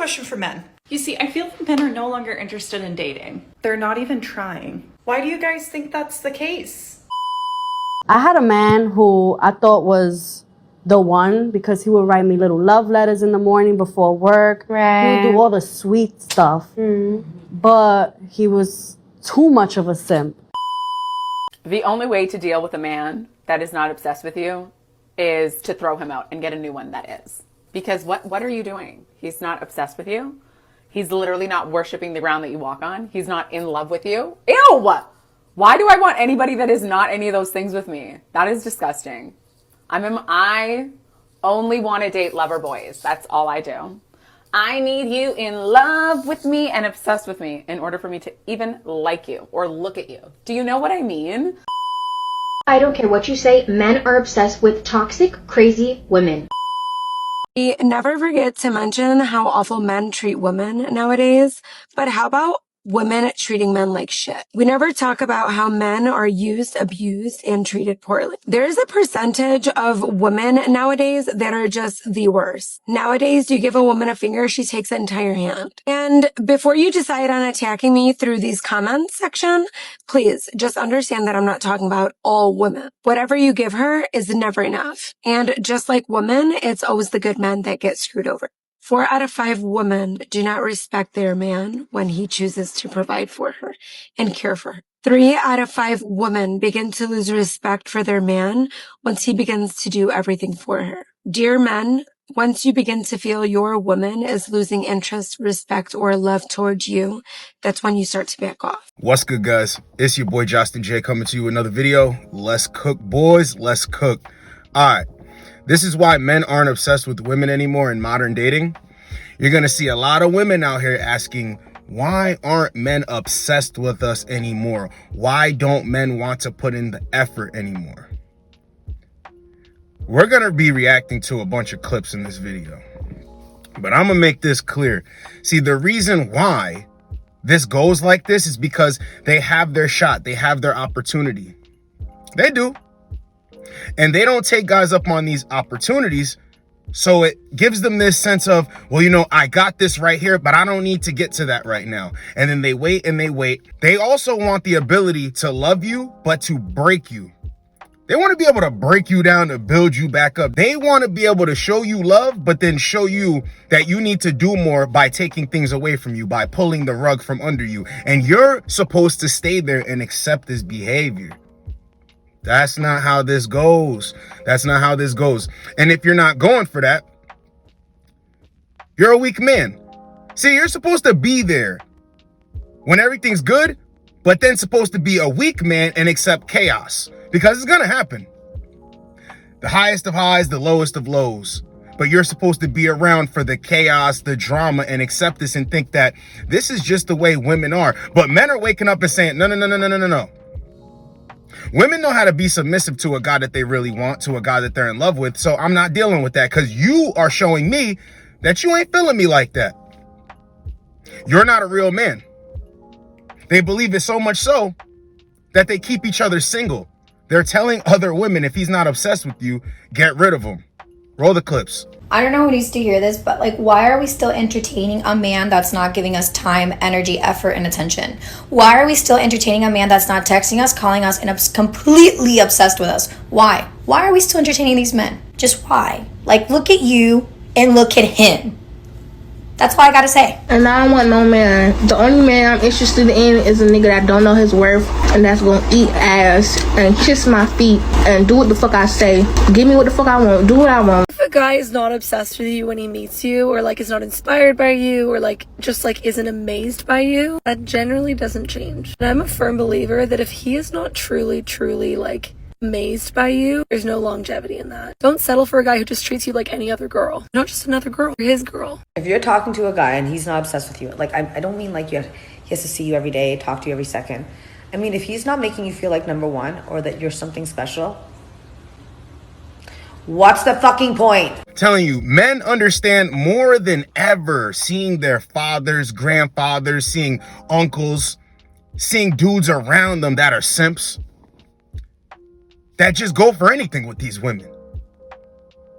question for men. You see, I feel like men are no longer interested in dating. They're not even trying. Why do you guys think that's the case? I had a man who I thought was the one because he would write me little love letters in the morning before work. Right. He would do all the sweet stuff. But he was too much of a simp. The only way to deal with a man that is not obsessed with you is to throw him out and get a new one that is. Because what are you doing? He's not obsessed with you. He's literally not worshiping the ground that you walk on. He's not in love with you. Ew! Why do I want anybody that is not any of those things with me? That is disgusting. I only want to date lover boys. That's all I do. I need you in love with me and obsessed with me in order for me to even like you or look at you. Do you know what I mean? I don't care what you say, men are obsessed with toxic, crazy women. We never forget to mention how awful men treat women nowadays, but how about women treating men like shit? We never talk about how men are used, abused, and treated poorly. There's a percentage of women nowadays that are just the worst. Nowadays, you give a woman a finger, she takes an entire hand. And before you decide on attacking me through these comments section, please just understand that I'm not talking about all women. Whatever you give her is never enough. And just like women, it's always the good men that get screwed over. 4 out of 5 women do not respect their man when he chooses to provide for her and care for her. 3 out of 5 women begin to lose respect for their man once he begins to do everything for her. Dear men, once you begin to feel your woman is losing interest, respect, or love towards you, that's when you start to back off. What's good, guys? It's your boy Josten J coming to you with another video. Let's cook, boys. Let's cook. All right. This is why men aren't obsessed with women anymore in modern dating. You're going to see a lot of women out here asking, why aren't men obsessed with us anymore? Why don't men want to put in the effort anymore? We're going to be reacting to a bunch of clips in this video, but I'm going to make this clear. See, the reason why this goes like this is because they have their shot. They have their opportunity. They do. And they don't take guys up on these opportunities. So it gives them this sense of, well, you know, I got this right here, but I don't need to get to that right now. And then they wait and they wait. They also want the ability to love you, but to break you. They want to be able to break you down to build you back up. They want to be able to show you love, but then show you that you need to do more by taking things away from you, by pulling the rug from under you. And you're supposed to stay there and accept this behavior. That's not how this goes. That's not how this goes. And if you're not going for that, you're a weak man. See, you're supposed to be there when everything's good, but then supposed to be a weak man and accept chaos, because it's going to happen. The highest of highs, the lowest of lows. But you're supposed to be around for the chaos, the drama, and accept this and think that this is just the way women are. But men are waking up and saying, no, no, no, no, no, no, no, no. Women know how to be submissive to a guy that they really want, to a guy that they're in love with. So I'm not dealing with that because you are showing me that you ain't feeling me like that. You're not a real man. They believe it so much so that they keep each other single. They're telling other women, if he's not obsessed with you, get rid of him. Roll the clips. I don't know who needs to hear this, but like, why are we still entertaining a man that's not giving us time, energy, effort, and attention? Why are we still entertaining a man that's not texting us, calling us, and completely obsessed with us? Why? Why are we still entertaining these men? Just why? Like, look at you and look at him. That's all I gotta say. And I don't want no man. The only man I'm interested in is a nigga that don't know his worth and that's gonna eat ass and kiss my feet and do what the fuck I say. Give me what the fuck I want. Do what I want. If a guy is not obsessed with you when he meets you, or like is not inspired by you, or like just like isn't amazed by you, that generally doesn't change. And I'm a firm believer that if he is not truly like amazed by you, there's no longevity in that. Don't settle for a guy who just treats you like any other girl. You're not just another girl, you're his girl. If you're talking to a guy and he's not obsessed with you, like I don't mean like he has to see you every day, talk to you every second. I mean, if he's not making you feel like number one or that you're something special, what's the fucking point? I'm telling you, men understand more than ever, seeing their fathers, grandfathers, seeing uncles, seeing dudes around them that are simps, that just go for anything with these women.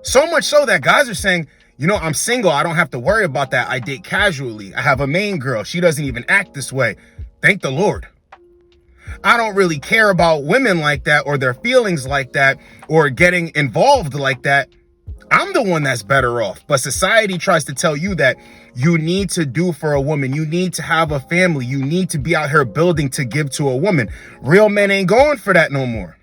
So much so that guys are saying, You know, I'm single. I don't have to worry about that. I date casually. I have a main girl. She doesn't even act this way. Thank the Lord. I don't really care about women like that or their feelings like that or getting involved like that. I'm the one that's better off. But society tries to tell you that you need to do for a woman. You need to have a family. You need to be out here building to give to a woman. Real men ain't going for that no more.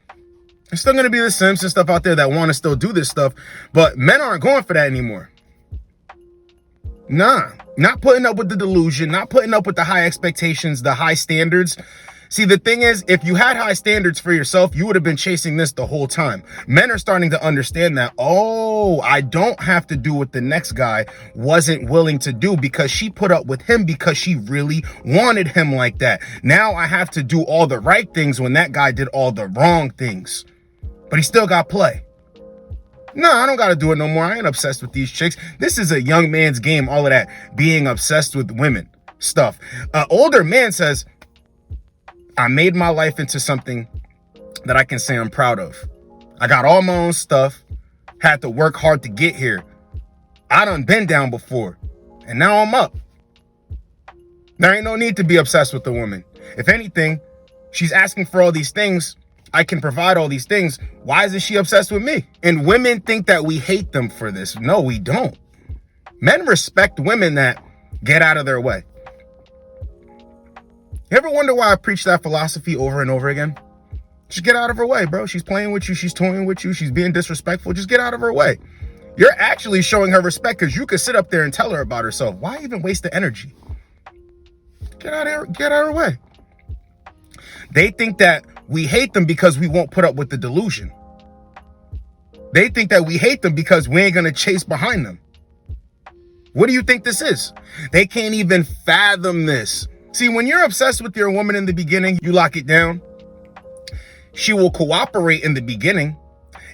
There's still going to be the simps and stuff out there that want to still do this stuff, but men aren't going for that anymore. Nah, not putting up with the delusion, not putting up with the high expectations, the high standards. See, the thing is, if you had high standards for yourself, you would have been chasing this the whole time. Men are starting to understand that, oh, I don't have to do what the next guy wasn't willing to do because she put up with him because she really wanted him like that. Now I have to do all the right things when that guy did all the wrong things. But he still got play. No, I don't got to do it no more. I ain't obsessed with these chicks. This is a young man's game, all of that being obsessed with women stuff. An older man says, I made my life into something that I can say I'm proud of. I got all my own stuff, had to work hard to get here. I done been down before, and now I'm up. There ain't no need to be obsessed with the woman. If anything, she's asking for all these things. I can provide all these things. Why isn't she obsessed with me? And women think that we hate them for this. No, we don't. Men respect women that get out of their way. You ever wonder why I preach that philosophy over and over again? Just get out of her way, bro. She's playing with you. She's toying with you. She's being disrespectful. Just get out of her way. You're actually showing her respect because you could sit up there and tell her about herself. Why even waste the energy? Get out of her way. They think that we hate them because we won't put up with the delusion. They think that we hate them because we ain't going to chase behind them. What do you think this is? They can't even fathom this. See, when you're obsessed with your woman in the beginning, you lock it down. She will cooperate in the beginning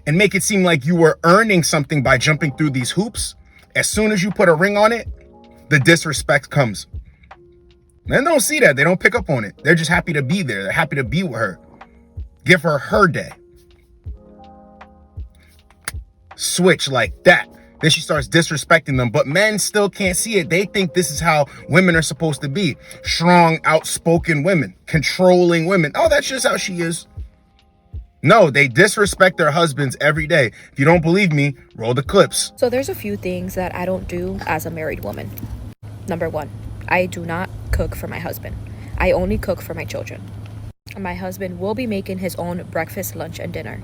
and make it seem like you were earning something by jumping through these hoops. As soon as you put a ring on it, the disrespect comes. Men don't see that. They don't pick up on it. They're just happy to be there. They're happy to be with her. Give her her day. Switch like that. Then she starts disrespecting them. But men still can't see it. They think this is how women are supposed to be. Strong, outspoken women. Controlling women. Oh, that's just how she is. No, they disrespect their husbands every day. If you don't believe me, roll the clips. So there's a few things that I don't do as a married woman. Number one, I do not cook for my husband. I only cook for my children. My husband will be making his own breakfast, lunch, and dinner.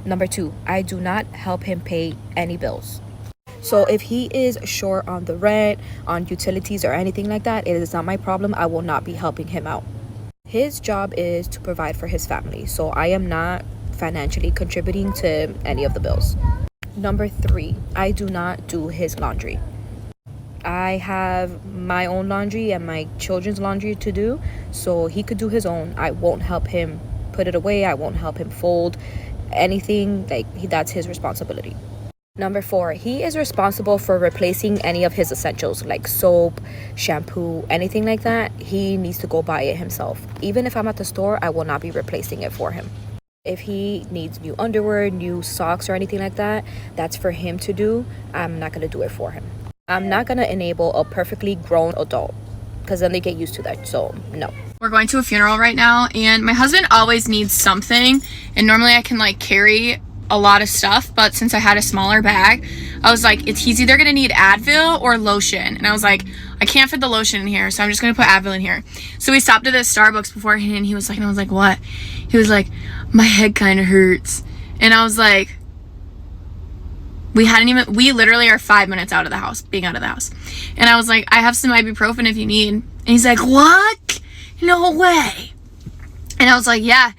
Number two, I do not help him pay any bills. So if he is short on the rent, on utilities, or anything like that, it is not my problem. I will not be helping him out. His job is to provide for his family, so I am not financially contributing to any of the bills. Number three, I do not do his laundry. I have my own laundry and my children's laundry to do, so he could do his own. I won't help him put it away. I won't help him fold anything. That's his responsibility. Number four, he is responsible for replacing any of his essentials like soap, shampoo, anything like that. He needs to go buy it himself. Even if I'm at the store, I will not be replacing it for him. If he needs new underwear, new socks, or anything like that, that's for him to do. I'm not going to do it for him. I'm not going to enable a perfectly grown adult because then they get used to that. So no. We're going to a funeral right now, and my husband always needs something, and normally I can carry a lot of stuff, but since I had a smaller bag, I was like, he's either gonna need Advil or lotion, and I was like, I can't fit the lotion in here, so I'm just gonna put Advil in here. So we stopped at this Starbucks beforehand, and he was like, and I was like, what? He was like, my head kind of hurts, and I was like, we literally are 5 minutes out of the house, being out of the house, and I was like, I have some ibuprofen if you need, and he's like, what? No way. And I was like, yeah.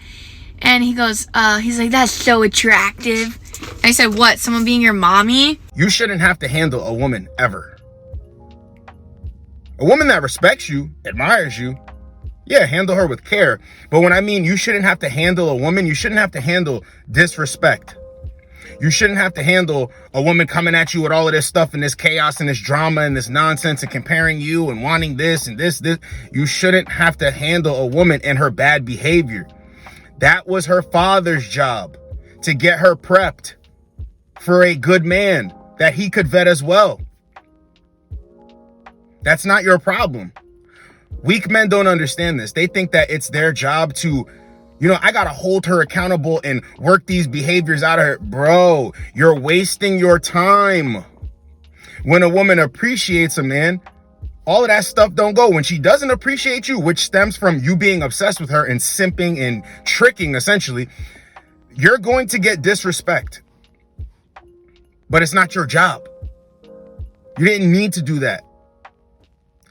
And he goes, he's like, that's so attractive. And I said, what? Someone being your mommy? You shouldn't have to handle a woman ever. A woman that respects you, admires you, yeah, handle her with care. But when I mean you shouldn't have to handle a woman, you shouldn't have to handle disrespect. You shouldn't have to handle a woman coming at you with all of this stuff and this chaos and this drama and this nonsense and comparing you and wanting this and this. You shouldn't have to handle a woman and her bad behavior. That was her father's job, to get her prepped for a good man that he could vet as well. That's not your problem. Weak men don't understand this. They think that it's their job to, I gotta hold her accountable and work these behaviors out of her. Bro, you're wasting your time. When a woman appreciates a man, all of that stuff don't go. When she doesn't appreciate you, which stems from you being obsessed with her and simping and tricking, essentially, you're going to get disrespect. But it's not your job. You didn't need to do that.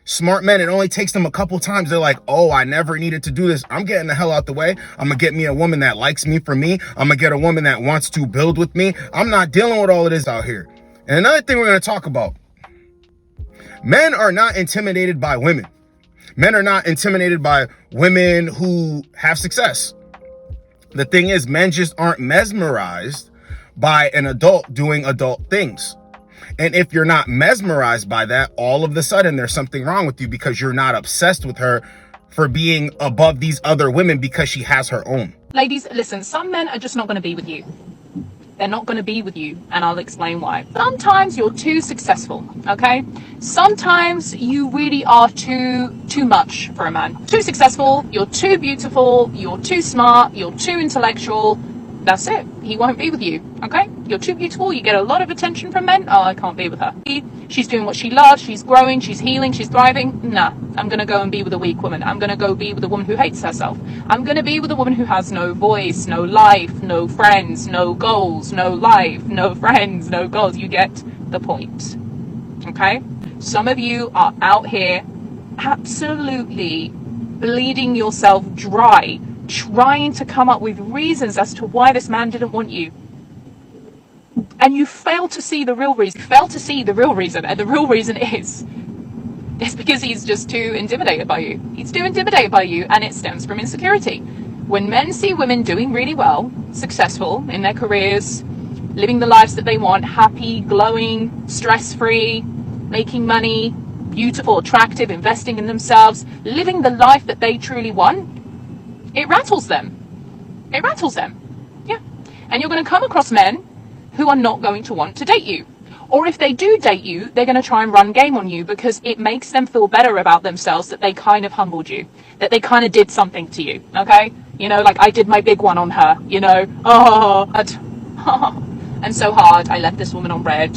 Smart men, it only takes them a couple times. They're like, oh, I never needed to do this. I'm getting the hell out the way. I'm going to get me a woman that likes me for me. I'm going to get a woman that wants to build with me. I'm not dealing with all of this out here. And another thing we're going to talk about. Men are not intimidated by women. Men are not intimidated by women who have success. The thing is, men just aren't mesmerized by an adult doing adult things. And if you're not mesmerized by that, all of a sudden there's something wrong with you because you're not obsessed with her for being above these other women because she has her own. Ladies, listen, some men are just not going to be with you. They're not going to be with you, and I'll explain why. Sometimes you're too successful, okay? Sometimes you really are too much for a man. Too successful, you're too beautiful, you're too smart, you're too intellectual. That's it. He won't be with you, okay? You're too beautiful, you get a lot of attention from men. Oh, I can't be with her. She's doing what she loves, she's growing, she's healing, she's thriving. Nah, I'm going to go and be with a weak woman. I'm going to go be with a woman who hates herself. I'm going to be with a woman who has no voice, no life, no friends, no goals, no life, no friends, no goals. You get the point, okay? Some of you are out here absolutely bleeding yourself dry, trying to come up with reasons as to why this man didn't want you. And you fail to see the real reason. And the real reason is it's because he's just too intimidated by you. He's too intimidated by you, and it stems from insecurity. When men see women doing really well, successful in their careers, living the lives that they want, happy, glowing, stress-free, making money, beautiful, attractive, investing in themselves, living the life that they truly want, it rattles them. Yeah. And you're going to come across men who are not going to want to date you. Or if they do date you, they're going to try and run game on you because it makes them feel better about themselves that they kind of humbled you, that they kind of did something to you, okay? Like I did my big one on her, and so hard, I left this woman on red.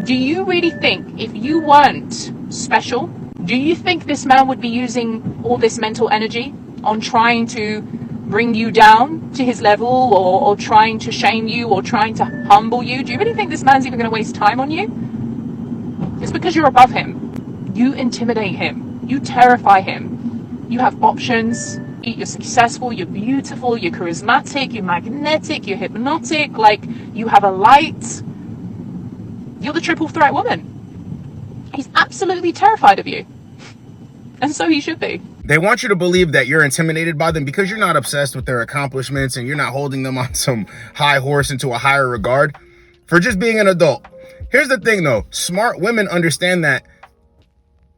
Do you really think if you weren't special, do you think this man would be using all this mental energy on trying to bring you down to his level or trying to shame you or trying to humble you? Do you really think this man's even going to waste time on you? It's because you're above him. You intimidate him. You terrify him. You have options. You're successful. You're beautiful. You're charismatic. You're magnetic. You're hypnotic. Like, you have a light. You're the triple threat woman. He's absolutely terrified of you. And so he should be. They want you to believe that you're intimidated by them because you're not obsessed with their accomplishments and you're not holding them on some high horse into a higher regard for just being an adult. Here's the thing though. Smart women understand that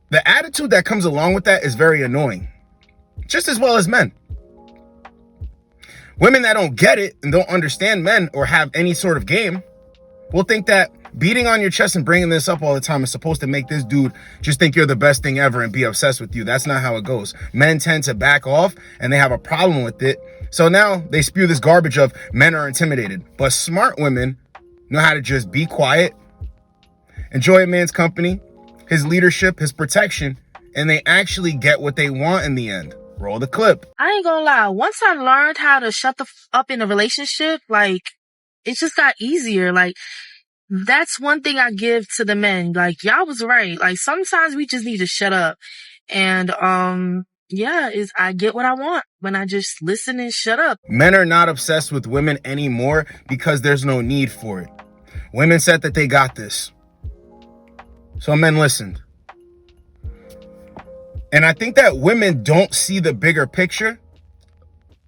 the attitude that comes along with that is very annoying, just as well as men. Women that don't get it and don't understand men or have any sort of game will think that beating on your chest and bringing this up all the time is supposed to make this dude just think you're the best thing ever and be obsessed with you. That's not how it goes. Men tend to back off and they have a problem with it. So now they spew this garbage of men are intimidated. But smart women know how to just be quiet, enjoy a man's company, his leadership, his protection, and they actually get what they want in the end. Roll the clip. I ain't gonna lie. Once I learned how to shut the up in a relationship, like, it just got easier. Like, that's one thing I give to the men. Like, y'all was right. Like, sometimes we just need to shut up. And, I get what I want when I just listen and shut up. Men are not obsessed with women anymore because there's no need for it. Women said that they got this. So men listened. And I think that women don't see the bigger picture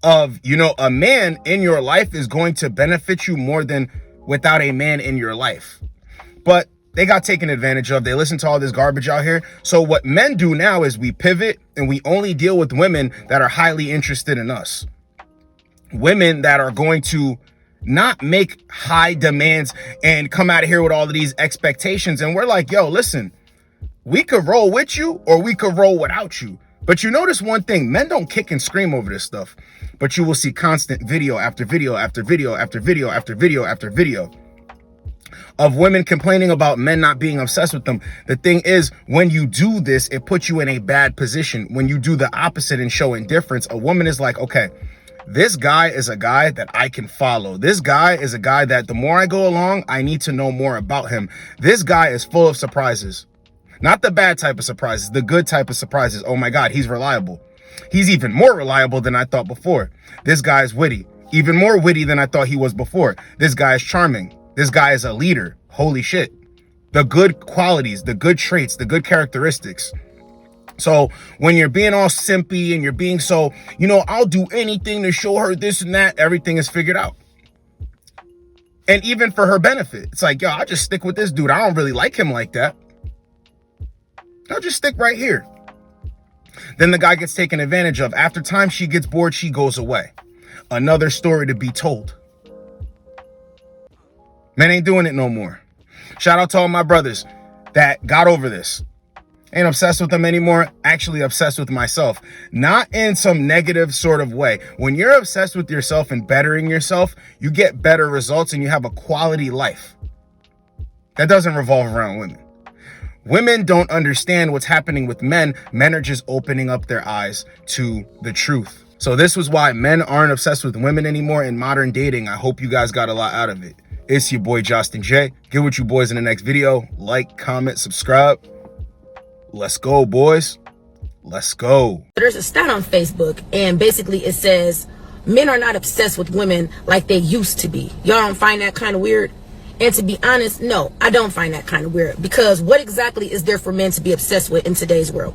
of, a man in your life is going to benefit you more than without a man in your life. But they got taken advantage of. They listen to all this garbage out here. So what men do now is we pivot and we only deal with women that are highly interested in us. Women that are going to not make high demands and come out of here with all of these expectations. And we're like, yo, listen, We could roll with you or we could roll without you. But you notice one thing, men don't kick and scream over this stuff, but you will see constant video after video after video after video after video after video of women complaining about men not being obsessed with them. The thing is, when you do this, it puts you in a bad position. When you do the opposite and show indifference, a woman is like, okay, this guy is a guy that I can follow. This guy is a guy that the more I go along, I need to know more about him. This guy is full of surprises. Not the bad type of surprises, the good type of surprises. Oh my God, he's reliable. He's even more reliable than I thought before. This guy is witty, even more witty than I thought he was before. This guy is charming. This guy is a leader. Holy shit. The good qualities, the good traits, the good characteristics. So when you're being all simpy and you're being so, I'll do anything to show her this and that, everything is figured out. And even for her benefit, it's like, yo, I'll just stick with this dude. I don't really like him like that. I'll just stick right here. Then the guy gets taken advantage of. After time, she gets bored, she goes away. Another story to be told. Men ain't doing it no more. Shout out to all my brothers that got over this. Ain't obsessed with them anymore. Actually obsessed with myself. Not in some negative sort of way. When you're obsessed with yourself and bettering yourself, you get better results and you have a quality life. That doesn't revolve around women. Women don't understand what's happening with men. Men are just opening up their eyes to the truth. So this was why men aren't obsessed with women anymore in modern dating. I hope you guys got a lot out of it. It's your boy, Josten J. Get with you boys in the next video. Like, comment, subscribe. Let's go, boys. Let's go. There's a stat on Facebook, and basically it says men are not obsessed with women like they used to be. Y'all don't find that kind of weird? And to be honest, no, I don't find that kind of weird, because what exactly is there for men to be obsessed with in today's world?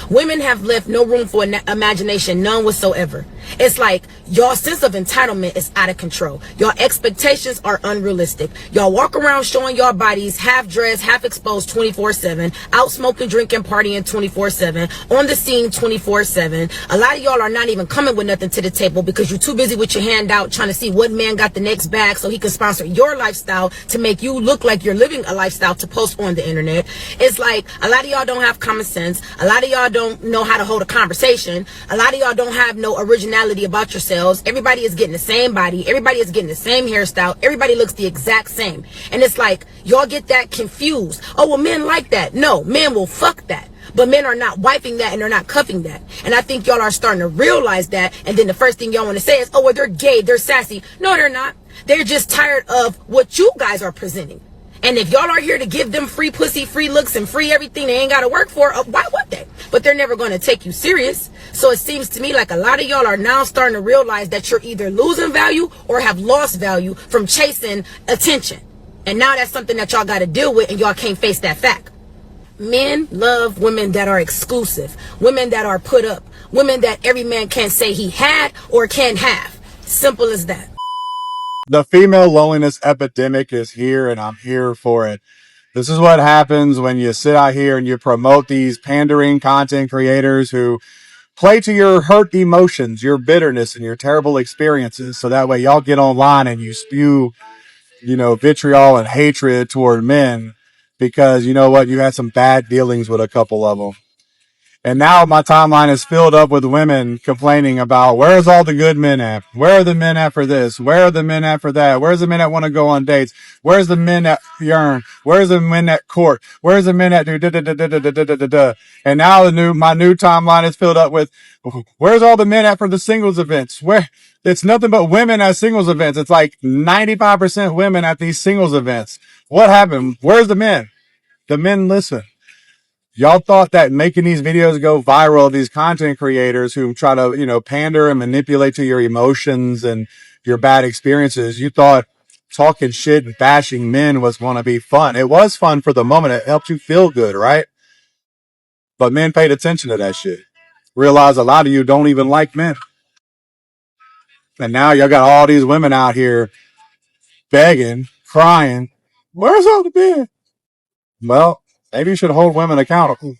Women have left no room for imagination, none whatsoever. It's like y'all sense of entitlement is out of control. Y'all expectations are unrealistic. Y'all walk around showing y'all bodies half dressed, half exposed 24/7, out smoking, drinking, partying 24/7, on the scene 24/7. A lot of y'all are not even coming with nothing to the table because you're too busy with your hand out trying to see what man got the next bag so he can sponsor your lifestyle to make you look like you're living a lifestyle to post on the internet. It's like a lot of y'all don't have common sense. A lot of y'all don't know how to hold a conversation. A lot of y'all don't have no originality about yourselves. Everybody is getting the same body. Everybody is getting the same hairstyle. Everybody looks the exact same. And it's like y'all get that confused. Oh, well, men like that. No, men will fuck that. But men are not wiping that and they're not cuffing that. And I think y'all are starting to realize that. And then the first thing y'all want to say is, oh, well, they're gay, they're sassy. No, they're not. They're just tired of what you guys are presenting. And if y'all are here to give them free pussy, free looks, and free everything they ain't got to work for, why would they? But they're never going to take you serious. So it seems to me like a lot of y'all are now starting to realize that you're either losing value or have lost value from chasing attention. And now that's something that y'all got to deal with, and y'all can't face that fact. Men love women that are exclusive, women that are put up, women that every man can't say he had or can have. Simple as that. The female loneliness epidemic is here, and I'm here for it. This is what happens when you sit out here and you promote these pandering content creators who play to your hurt emotions, your bitterness, and your terrible experiences. So that way y'all get online and you spew, vitriol and hatred toward men because you know what? You had some bad dealings with a couple of them. And now my timeline is filled up with women complaining about where's all the good men at? Where are the men at for this? Where are the men at for that? Where's the men that want to go on dates? Where's the men that yearn? Where's the men at court? Where's the men that do da da da da da da da da da? And now my new timeline is filled up with where's all the men at for the singles events? Where it's nothing but women at singles events. It's like 95% women at these singles events. What happened? Where's the men? The men listen. Y'all thought that making these videos go viral, these content creators who try to, pander and manipulate to your emotions and your bad experiences, you thought talking shit and bashing men was going to be fun. It was fun for the moment. It helped you feel good, right? But men paid attention to that shit. Realized a lot of you don't even like men. And now y'all got all these women out here begging, crying. Where's all the men? Well, maybe you should hold women accountable.